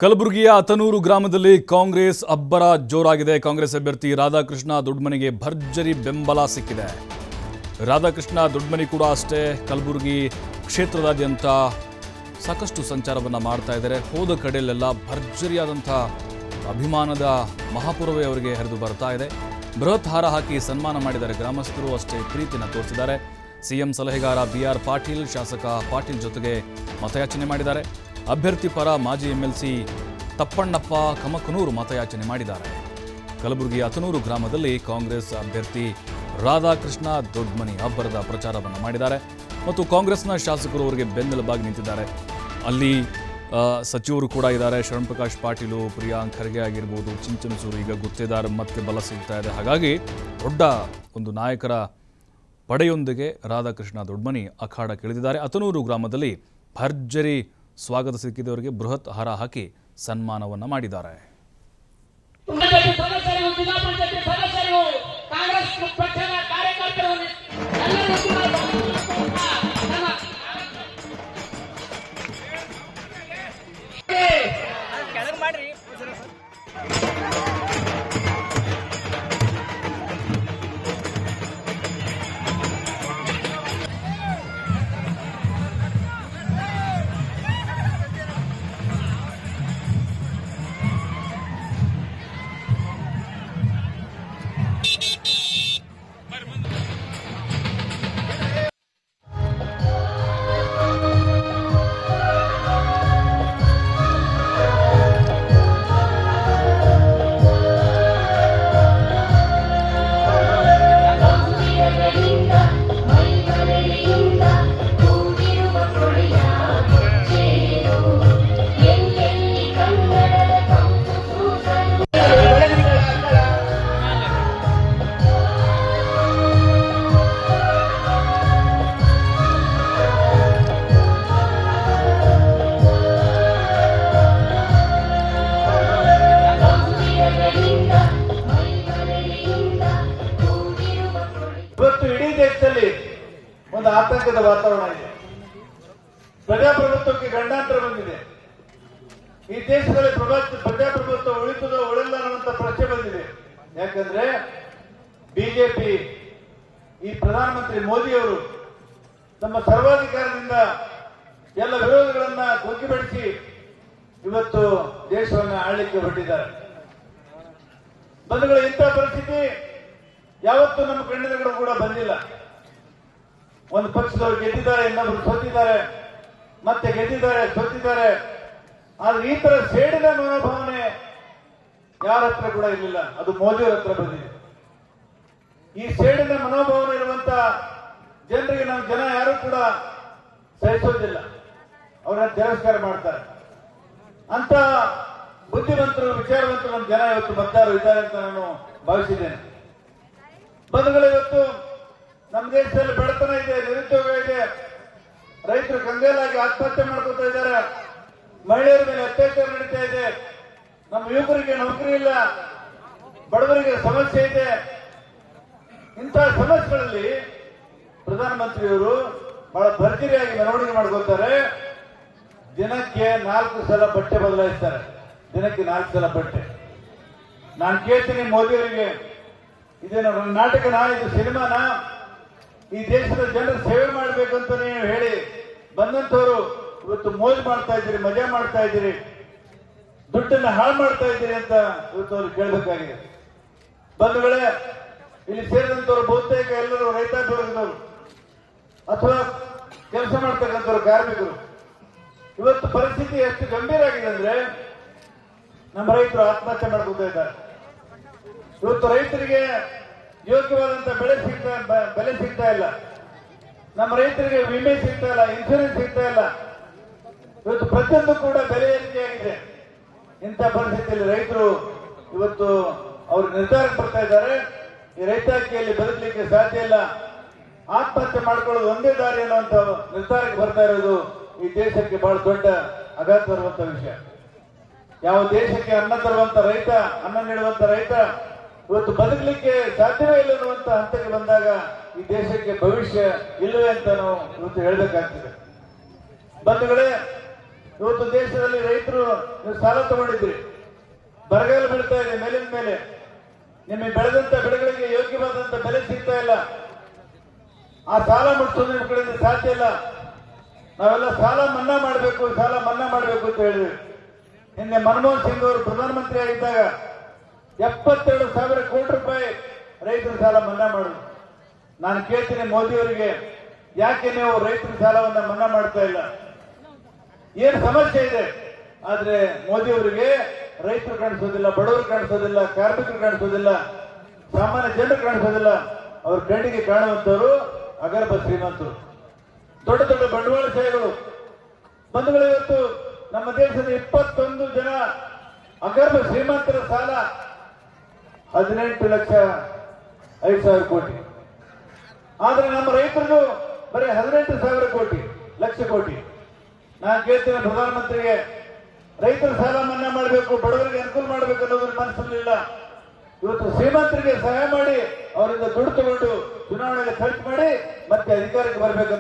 ಕಲಬುರಗಿಯ ಅತನೂರು ಗ್ರಾಮದಲ್ಲಿ ಕಾಂಗ್ರೆಸ್ ಅಬ್ಬರ ಜೋರಾಗಿದೆ. ಕಾಂಗ್ರೆಸ್ ಅಭ್ಯರ್ಥಿ ರಾಧಾಕೃಷ್ಣ ದೊಡ್ಡಮನಿಗೆ ಭರ್ಜರಿ ಬೆಂಬಲ ಸಿಕ್ಕಿದೆ. ರಾಧಾಕೃಷ್ಣ ದೊಡ್ಡಮನಿ ಕೂಡ ಅಷ್ಟೇ ಕಲಬುರಗಿ ಕ್ಷೇತ್ರದಾದ್ಯಂತ ಸಾಕಷ್ಟು ಸಂಚಾರವನ್ನು ಮಾಡ್ತಾ ಇದ್ದಾರೆ. ಹೋದ ಕಡೆಯಲ್ಲೆಲ್ಲ ಭರ್ಜರಿಯಾದಂಥ ಅಭಿಮಾನದ ಮಹಾಪೂರ್ವೇ ಅವರಿಗೆ ಹರಿದು ಬರ್ತಾ ಇದೆ. ಬೃಹತ್ ಹಾರ ಹಾಕಿ ಸನ್ಮಾನ ಮಾಡಿದ್ದಾರೆ. ಗ್ರಾಮಸ್ಥರು ಅಷ್ಟೇ ಪ್ರೀತಿನ ತೋರಿಸಿದ್ದಾರೆ. ಸಿಎಂ ಸಲಹೆಗಾರ ಬಿಆರ್ ಪಾಟೀಲ್, ಶಾಸಕ ಪಾಟೀಲ್ ಜೊತೆಗೆ ಮತಯಾಚನೆ ಮಾಡಿದ್ದಾರೆ. ಅಭ್ಯರ್ಥಿ ಪರ ಮಾಜಿ ಎಂಎಲ್ಸಿ ತಪ್ಪಣ್ಣಪ್ಪ ಕಮಕನೂರು ಮತಯಾಚನೆ ಮಾಡಿದ್ದಾರೆ. ಕಲಬುರಗಿ ಅತನೂರು ಗ್ರಾಮದಲ್ಲಿ ಕಾಂಗ್ರೆಸ್ ಅಭ್ಯರ್ಥಿ ರಾಧಾಕೃಷ್ಣ ದೊಡ್ಡಮನಿ ಅಬ್ಬರದ ಪ್ರಚಾರವನ್ನು ಮಾಡಿದ್ದಾರೆ ಮತ್ತು ಕಾಂಗ್ರೆಸ್ನ ಶಾಸಕರು ಅವರಿಗೆ ಬೆನ್ನೆಲುಬಾಗಿ ನಿಂತಿದ್ದಾರೆ. ಅಲ್ಲಿ ಸಚಿವರು ಕೂಡ ಇದ್ದಾರೆ. ಶರಣಪ್ರಕಾಶ್ ಪಾಟೀಲು, ಪ್ರಿಯಾಂಕ್ ಖರ್ಗೆ ಆಗಿರ್ಬೋದು, ಚಿಂಚನಸೂರು ಈಗ ಗುತ್ತೇದಾರ್ ಮತ್ತೆ ಬಲ ಸಿಗ್ತಾ ಇದೆ. ಹಾಗಾಗಿ ದೊಡ್ಡ ಒಂದು ನಾಯಕರ ಪಡೆಯೊಂದಿಗೆ ರಾಧಾಕೃಷ್ಣ ದೊಡ್ಡಮನಿ ಅಖಾಡಕ್ಕಿಳಿದಿದ್ದಾರೆ. ಅತನೂರು ಗ್ರಾಮದಲ್ಲಿ ಭರ್ಜರಿ ಸ್ವಾಗತ ಸಿಕ್ಕಿದವರಿಗೆ ಬೃಹತ್ ಹಾರ ಹಾಕಿ ಸನ್ಮಾನವನ್ನ ಮಾಡಿದ್ದಾರೆ. ಒಂದು ಆತಂಕದ ವಾತಾವರಣ ಇದೆ. ಪ್ರಜಾಪ್ರಭುತ್ವಕ್ಕೆ ಗಂಡಾಂತರ ಬಂದಿದೆ. ಈ ದೇಶದಲ್ಲಿ ಪ್ರಜಾಪ್ರಭುತ್ವ ಉಳಿತದೋ ಉಳಿಲ್ಲ ಅನ್ನುವಂತ ಪ್ರಶ್ನೆ ಬಂದಿದೆ. ಯಾಕಂದ್ರೆ ಬಿಜೆಪಿ, ಈ ಪ್ರಧಾನಮಂತ್ರಿ ಮೋದಿಯವರು ತಮ್ಮ ಸರ್ವಾಧಿಕಾರದಿಂದ ಎಲ್ಲ ವಿರೋಧಗಳನ್ನ ಕುಗ್ಗಿಬಡಿಸಿ ಇವತ್ತು ದೇಶವನ್ನ ಆಳ್ಲಿಕ್ಕೆ ಹೊರಟಿದ್ದಾರೆ. ಬಂಧುಗಳು, ಇಂಥ ಪರಿಸ್ಥಿತಿ ಯಾವತ್ತೂ ನಮ್ಮ ಕಣ್ಣಿನ ಕೂಡ ಬಂದಿಲ್ಲ. ಒಂದು ಪಕ್ಷದವರು ಗೆದ್ದಿದ್ದಾರೆ, ಇನ್ನೊಬ್ರು ಸೋತಿದ್ದಾರೆ, ಮತ್ತೆ ಗೆದ್ದಿದ್ದಾರೆ, ಸೋತಿದ್ದಾರೆ. ಆದ್ರೆ ಈ ತರ ಸೇಡಿನ ಮನೋಭಾವನೆ ಯಾರ ಹತ್ರ ಕೂಡ ಇರಲಿಲ್ಲ. ಅದು ಮೋದಿಯವರ ಹತ್ರ ಬಂದಿದೆ. ಈ ಸೇಡಿನ ಮನೋಭಾವನೆ ಇರುವಂತ ಜನರಿಗೆ ನಮ್ಮ ಜನ ಯಾರು ಕೂಡ ಸಹಿಸೋದಿಲ್ಲ, ಅವರನ್ನ ತಿರಸ್ಕಾರ ಮಾಡ್ತಾರೆ. ಅಂತ ಬುದ್ಧಿವಂತರು, ವಿಚಾರವಂತರು ನಮ್ಮ ಜನ ಇವತ್ತು ಮತದಾರರು ಇದ್ದಾರೆ ಅಂತ ನಾನು ಭಾವಿಸಿದ್ದೇನೆ. ಬಂಧುಗಳು, ಇವತ್ತು ನಮ್ಮ ದೇಶದಲ್ಲಿ ಬಡತನ ಇದೆ, ನಿರುದ್ಯೋಗ ಇದೆ, ರೈತರು ಕಂಗಾಲಾಗಿ ಆತ್ಮಹತ್ಯೆ ಮಾಡ್ಕೊತಾ ಇದ್ದಾರೆ, ಮಹಿಳೆಯರ ಮೇಲೆ ಅತ್ಯಾಚಾರ ನಡೀತಾ ಇದೆ, ನಮ್ಮ ಯುವಕರಿಗೆ ನೌಕರಿ ಇಲ್ಲ, ಬಡವರಿಗೆ ಸಮಸ್ಯೆ ಇದೆ. ಇಂತಹ ಸಮಸ್ಯೆಗಳಲ್ಲಿ ಪ್ರಧಾನಮಂತ್ರಿಯವರು ಬಹಳ ಭರ್ಜರಿಯಾಗಿ ಮೆರವಣಿಗೆ ಮಾಡ್ಕೊತಾರೆ. ದಿನಕ್ಕೆ 4 ಸಲ ಬಟ್ಟೆ ಬದಲಾಯಿಸ್ತಾರೆ. ದಿನಕ್ಕೆ 4 ಸಲ ಬಟ್ಟೆ. ನಾನು ಕೇಳ್ತೀನಿ ಮೋದಿಯವರಿಗೆ, ಇದೇನು ನಾಟಕನಾ, ಇದು ಸಿನಿಮಾನ? ಈ ದೇಶದ ಜನರ ಸೇವೆ ಮಾಡಬೇಕು ಅಂತ ನೀವು ಹೇಳಿ ಬಂದಂತವರು ಇವತ್ತು ಮೋಜು ಮಾಡ್ತಾ ಇದ್ದೀರಿ, ಮಜಾ ಮಾಡ್ತಾ ಇದ್ದೀರಿ, ದುಡ್ಡನ್ನ ಹಾಳು ಮಾಡ್ತಾ ಇದ್ದೀರಿ ಅಂತ ಇವತ್ತು ಅವ್ರು ಕೇಳಬೇಕಾಗಿದೆ. ಬಂಧುಗಳೇ, ಇಲ್ಲಿ ಸೇರಿದಂತವ್ರು ಬಹುತೇಕ ಎಲ್ಲರೂ ರೈತಾಪಿ ವರ್ಗದವರು ಅಥವಾ ಕೆಲಸ ಮಾಡ್ತಕ್ಕಂಥವ್ರು, ಕಾರ್ಮಿಕರು. ಇವತ್ತು ಪರಿಸ್ಥಿತಿ ಎಷ್ಟು ಗಂಭೀರ ಆಗಿದೆ ಅಂದ್ರೆ ನಮ್ಮ ರೈತರು ಆತ್ಮಹತ್ಯೆ ಮಾಡ್ಕೊತಾ ಇದ್ದಾರೆ. ಇವತ್ತು ರೈತರಿಗೆ ಯೋಗ್ಯವಾದಂತ ಬೆಲೆ ಸಿಗ್ತಾ ಇಲ್ಲ. ನಮ್ಮ ರೈತರಿಗೆ ವಿಮೆ ಸಿಗ್ತಾ ಇಲ್ಲ, ಇನ್ಶೂರೆನ್ಸ್ ಸಿಗ್ತಾ ಇಲ್ಲ. ಇವತ್ತು ಪ್ರತಿಯೊಂದು ಕೂಡ ಬೆಲೆ ಏರಿಕೆಯಾಗಿದೆ. ಇಂಥ ಪರಿಸ್ಥಿತಿಯಲ್ಲಿ ರೈತರು ಇವತ್ತು ಅವರು ನಿರ್ಧಾರಕ್ಕೆ ಬರ್ತಾ ಇದ್ದಾರೆ. ಈ ರೈತಾಕಿಯಲ್ಲಿ ಬದುಕಲಿಕ್ಕೆ ಸಾಧ್ಯ ಇಲ್ಲ, ಆತ್ಮಹತ್ಯೆ ಮಾಡ್ಕೊಳ್ಳೋದು ಒಂದೇ ದಾರಿ ಅನ್ನುವಂತ ನಿರ್ಧಾರಕ್ಕೆ ಬರ್ತಾ ಇರೋದು ಈ ದೇಶಕ್ಕೆ ಬಹಳ ದೊಡ್ಡ ಆಘಾತ ತರುವಂತ ವಿಷಯ. ಯಾವ ದೇಶಕ್ಕೆ ಅನ್ನ ತರುವಂತ ರೈತ, ಅನ್ನ ನೀಡುವಂತ ರೈತ ಇವತ್ತು ಬದುಕಲಿಕ್ಕೆ ಸಾಧ್ಯವೇ ಇಲ್ಲ ಅನ್ನುವಂತ ಹಂತಕ್ಕೆ ಬಂದಾಗ ಈ ದೇಶಕ್ಕೆ ಭವಿಷ್ಯ ಇಲ್ಲವೇ ಅಂತ ನಾವು ಇವತ್ತು ಹೇಳಬೇಕಾಗ್ತದೆ. ಬಂಧುಗಳೇ, ಇವತ್ತು ದೇಶದಲ್ಲಿ ರೈತರು ನೀವು ಸಾಲ ತಗೊಂಡಿದ್ರಿ, ಬರಗಾಲ ಬೀಳ್ತಾ ಇದೆ ಮೇಲಿನ ಮೇಲೆ, ನಿಮಗೆ ಬೆಳೆದಂತ ಬೆಳೆಗಳಿಗೆ ಯೋಗ್ಯವಾದಂತ ಬೆಲೆ ಸಿಗ್ತಾ ಇಲ್ಲ. ಆ ಸಾಲ ಮುಟ್ಟಿಸೋದು ನಿಮ್ಮ ಕಡೆಯಿಂದ ಸಾಧ್ಯ ಇಲ್ಲ. ನಾವೆಲ್ಲ ಸಾಲ ಮನ್ನಾ ಮಾಡಬೇಕು, ಸಾಲ ಮನ್ನಾ ಮಾಡಬೇಕು ಅಂತ ಹೇಳಿದ್ವಿ. ನಿನ್ನೆ ಮನಮೋಹನ್ ಸಿಂಗ್ ಅವರು ಪ್ರಧಾನಮಂತ್ರಿ ಆಗಿದ್ದಾಗ 72,000 ಕೋಟಿ ರೂಪಾಯಿ ರೈತರ ಸಾಲ ಮನ್ನಾ ಮಾಡಿದ್ರು. ನಾನು ಕೇಳ್ತೀನಿ ಮೋದಿ ಅವರಿಗೆ, ಯಾಕೆ ನೀವು ರೈತರ ಸಾಲವನ್ನ ಮನ್ನಾ ಮಾಡ್ತಾ ಇಲ್ಲ? ಏನು ಸಮಸ್ಯೆ ಇದೆ? ಆದ್ರೆ ಮೋದಿ ಅವರಿಗೆ ರೈತರು ಕಾಣಿಸೋದಿಲ್ಲ, ಬಡವರು ಕಾಣಿಸೋದಿಲ್ಲ, ಕಾರ್ಮಿಕರು ಕಾಣಿಸೋದಿಲ್ಲ, ಸಾಮಾನ್ಯ ಜನರು ಕಾಣಿಸೋದಿಲ್ಲ. ಅವ್ರ ಕಣ್ಣಿಗೆ ಕಾಣುವಂತವರು ಅಗರ್ಭ ಶ್ರೀಮಂತರು, ದೊಡ್ಡ ದೊಡ್ಡ ಬಂಡವಾಳಶಾಹಿಗಳು. ಬಂಧುಗಳು, ಇವತ್ತು ನಮ್ಮ ದೇಶದ 21 ಜನ ಅಗರ್ಭ ಶ್ರೀಮಂತರ ಸಾಲ 18,05,000 ಕೋಟಿ. ಆದ್ರೆ ನಮ್ಮ ರೈತರದು ಬರೀ 18,000 ಕೋಟಿ, ಲಕ್ಷ ಕೋಟಿ. ನಾನು ಕೇಳ್ತೇನೆ ಪ್ರಧಾನಮಂತ್ರಿಗೆ, ರೈತರ ಸಾಲ ಮನ್ನಾ ಮಾಡಬೇಕು, ಬಡವರಿಗೆ ಅನುಕೂಲ ಮಾಡಬೇಕು ಅನ್ನೋದ್ರ ಮನಸ್ಸಲ್ಲಿಲ್ಲ. ಇವತ್ತು ಶ್ರೀಮಂತರಿಗೆ ಸಹಾಯ ಮಾಡಿ ಅವರಿಂದ ದುಡ್ಡು ತಗೊಂಡು ಚುನಾವಣೆಯಲ್ಲಿ ಖರ್ಚು ಮಾಡಿ ಮತ್ತೆ ಅಧಿಕಾರಕ್ಕೆ ಬರಬೇಕು.